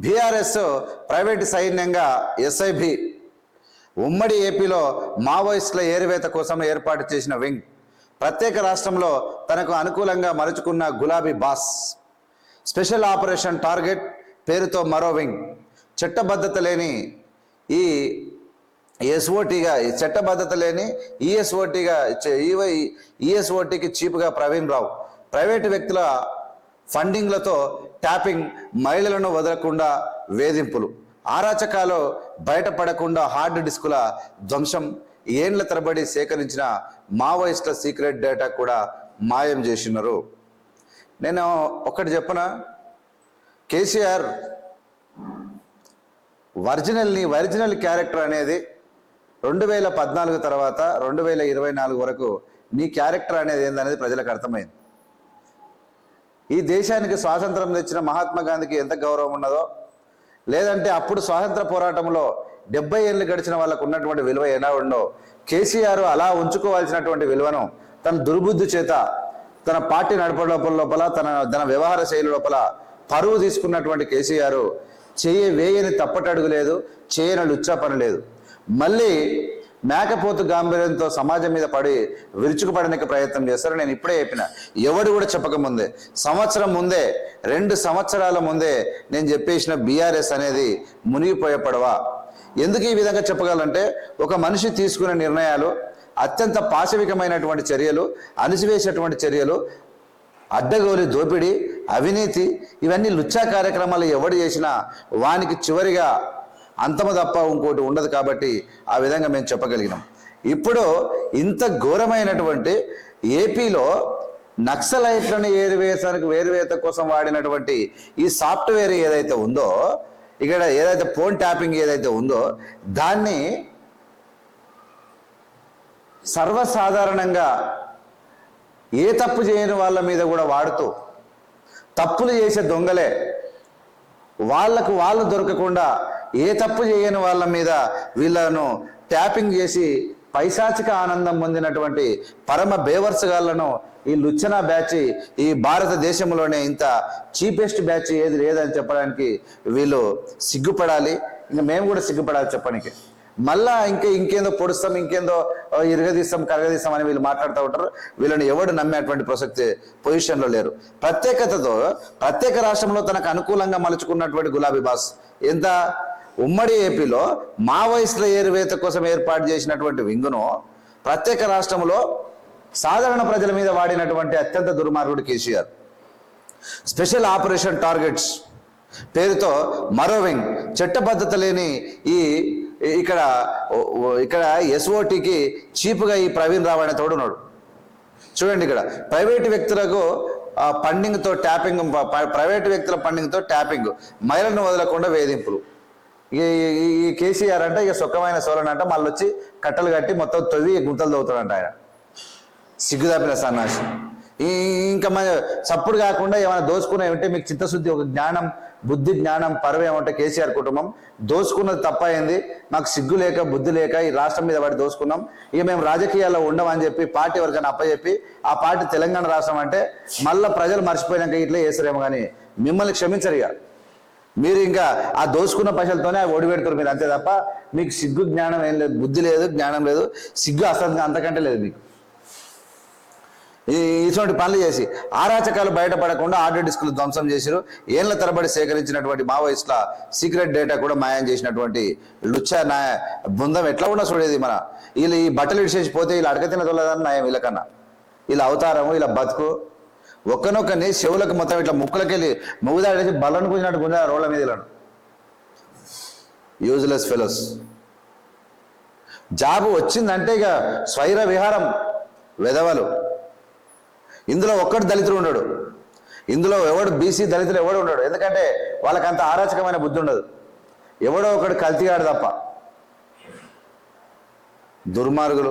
BRS private సైన్యంగా SIB ఉమ్మడి ఏపీలో మావోయిస్టుల ఏరివేత కోసం ఏర్పాటు చేసిన వింగ్ ప్రత్యేక రాష్ట్రంలో తనకు అనుకూలంగా మలుచుకున్న గులాబీ బాస్ స్పెషల్ ఆపరేషన్ టార్గెట్ పేరుతో మరో వింగ్ చట్టబద్ధత లేని ఈ ఎస్ఓటీగా చట్టబద్ధత లేని ఈఎస్ఓటీకి చీఫ్గా ప్రవీణ్ రావు ప్రైవేటు వ్యక్తుల ఫండింగ్లతో ట్యాపింగ్ మహిళలను వదలకుండా వేధింపులు ఆరాచకాలు బయటపడకుండా హార్డ్ డిస్కుల ధ్వంసం ఏండ్ల తరబడి సేకరించిన మావోయిస్టుల సీక్రెట్ డేటా కూడా మాయం చేసినారు. నేను ఒకటి చెప్పనా, కేసీఆర్ ఒరిజినల్ క్యారెక్టర్ అనేది 2014 తర్వాత 2024 వరకు నీ క్యారెక్టర్ అనేది ఏందనేది ప్రజలకు అర్థమైంది. ఈ దేశానికి స్వాతంత్రం తెచ్చిన మహాత్మా గాంధీకి ఎంత గౌరవం ఉన్నదో, లేదంటే అప్పుడు స్వాతంత్ర పోరాటంలో 70 ఏళ్ళు గడిచిన వాళ్ళకు ఉన్నటువంటి విలువ ఎలా ఉండో, కేసీఆర్ అలా ఉంచుకోవాల్సినటువంటి విలువను తన దుర్బుద్ధి చేత తన పార్టీ నడపడం లోపల తన వ్యవహార శైలి లోపల పరువు తీసుకున్నటువంటి కేసీఆర్ వేయని తప్పటడుగు లేదు, చేయని లుచ్చా పని లేదు. మళ్ళీ మేకపోతు గాంభీర్యంతో సమాజం మీద పడి విరుచుకుపడడానికి ప్రయత్నం చేస్తారు. నేను ఇప్పుడే చెప్పిన, ఎవడు కూడా చెప్పకముందే, సంవత్సరం ముందే, 2 సంవత్సరాల ముందే నేను చెప్పేసిన బీఆర్ఎస్ అనేది మునిగిపోయే పడవ. ఎందుకు ఈ విధంగా చెప్పగలంటే, ఒక మనిషి తీసుకునే నిర్ణయాలు అత్యంత పాశవికమైనటువంటి చర్యలు, అణిసివేసేటువంటి చర్యలు, అడ్డగోలి దోపిడీ, అవినీతి, ఇవన్నీ లుచ్చా కార్యక్రమాలు ఎవడు చేసినా వానికి చివరిగా అంతము తప్ప ఇంకోటి ఉండదు. కాబట్టి ఆ విధంగా మేము చెప్పగలిగినాం. ఇప్పుడు ఇంత ఘోరమైనటువంటి ఏపీలో నక్సలైట్లను వేరువేత కోసం వాడినటువంటి ఈ సాఫ్ట్వేర్ ఏదైతే ఉందో, ఇక్కడ ఏదైతే ఫోన్ ట్యాపింగ్ ఏదైతే ఉందో, దాన్ని సర్వసాధారణంగా ఏ తప్పు చేయని వాళ్ళ మీద కూడా వాడుతూ, తప్పులు చేసే దొంగలే వాళ్ళు దొరకకుండా ఏ తప్పు చేయని వాళ్ళ మీద వీళ్ళను ట్యాపింగ్ చేసి పైశాచిక ఆనందం పొందినటువంటి పరమ బేవర్సగాళ్లను ఈ లుచ్చనా బ్యాచ్ ఈ భారతదేశంలోనే ఇంత చీపెస్ట్ బ్యాచ్ ఏది లేదని చెప్పడానికి వీళ్ళు సిగ్గుపడాలి. ఇంకా మేము కూడా సిగ్గుపడాలి చెప్పడానికి. మళ్ళా ఇంకేందో పొడుస్తాం, ఇంకేందో ఇరగదీస్తాం, కరగదీస్తాం అని వీళ్ళు మాట్లాడుతూ ఉంటారు. వీళ్ళని ఎవడు నమ్మేటువంటి పొజిషన్లో లేరు. ప్రత్యేక రాష్ట్రంలో తనకు అనుకూలంగా మలుచుకున్నటువంటి గులాబీ బాస్ ఎంత ఉమ్మడి ఏపీలో మావోయిస్టుల ఏరువేత కోసం ఏర్పాటు చేసినటువంటి వింగును ప్రత్యేక రాష్ట్రంలో సాధారణ ప్రజల మీద వాడినటువంటి అత్యంత దుర్మార్గుడు కేసీఆర్. స్పెషల్ ఆపరేషన్ టార్గెట్స్ పేరుతో మరో వింగ్ చట్టబద్ధత లేని ఇక్కడ ఎస్ఓటీకి చీఫ్గా ఈ ప్రవీణ్ రావు అనే తోడున్నాడు. చూడండి, ఇక్కడ ప్రైవేటు వ్యక్తులకు ఫండింగ్తో ట్యాపింగ్, ప్రైవేటు వ్యక్తుల ఫండింగ్తో ట్యాపింగ్, మహిళలను వదలకుండా వేధింపులు. ఈ కేసీఆర్ అంటే ఇక సుఖమైన సోలనంట మళ్ళీ వచ్చి కట్టలు కట్టి మొత్తం తొవ్వి గుంతలు తవ్వుతాడంట ఆయన. సిగ్గుదాపిన సన్నాసి. ఇంకా చప్పుడు కాకుండా ఏమైనా దోసుకున్నా ఏమంటే మీకు చిత్తశుద్ధి, ఒక జ్ఞానం, బుద్ధి, జ్ఞానం, పరవ ఏమంటే కేసీఆర్ కుటుంబం దోసుకున్నది తప్పయింది. మాకు సిగ్గు లేక బుద్ధి లేక ఈ రాష్ట్రం మీద పడి దోసుకున్నాం. ఇక మేము రాజకీయాల్లో ఉండమని చెప్పి పార్టీ వర్గాన్ని అప్పచెప్పి ఆ పార్టీ తెలంగాణ రాష్ట్రం అంటే మళ్ళీ ప్రజలు మర్చిపోయినాక ఇట్లా చేస్తారేమో కానీ మిమ్మల్ని క్షమించరు. ఇక మీరు ఇంకా ఆ దోసుకున్న పైసలతోనే ఓడిపెడతారు మీరు, అంతే తప్ప మీకు సిగ్గు జ్ఞానం ఏం లేదు, బుద్ధి లేదు, జ్ఞానం లేదు, సిగ్గు అసలు అంతకంటే లేదు మీకు. ఇటువంటి పనులు చేసి ఆరాచకాలు బయటపడకుండా హార్డ్ డిస్కులు ధ్వంసం చేశారు. ఏళ్ల తరబడి సేకరించినటువంటి మావోయిస్టుల సీక్రెట్ డేటా కూడా మాయం చేసినటువంటి లుచ్చా బృందం ఎట్లా ఉన్నా చూడేది. వీళ్ళు ఈ బట్టలు ఇడిచేసి పోతే వీళ్ళు అడగతిన తొలదని నయం. వీళ్ళకన్నా వీళ్ళ అవతారము, వీళ్ళ బతుకు ఒక్కనొక్కని చెవులకు మొత్తం ఇట్లా ముక్కులకెళ్ళి ముగుదాడేసి బలను గుంజినట్టు గుంజా రోడ్ల మీద వీళ్ళను. Useless fellows. జాబు వచ్చిందంటే ఇక స్వైర విహారం వెధవలు. ఇందులో ఒక్కడు దళితుడు ఉండడు, ఇందులో ఎవడు బీసీ దళితులు ఎవడు ఉండడు. ఎందుకంటే వాళ్ళకంత ఆరాచకమైన బుద్ధి ఉండదు. ఎవడో ఒకడు కల్తీగాడు తప్ప. దుర్మార్గులు.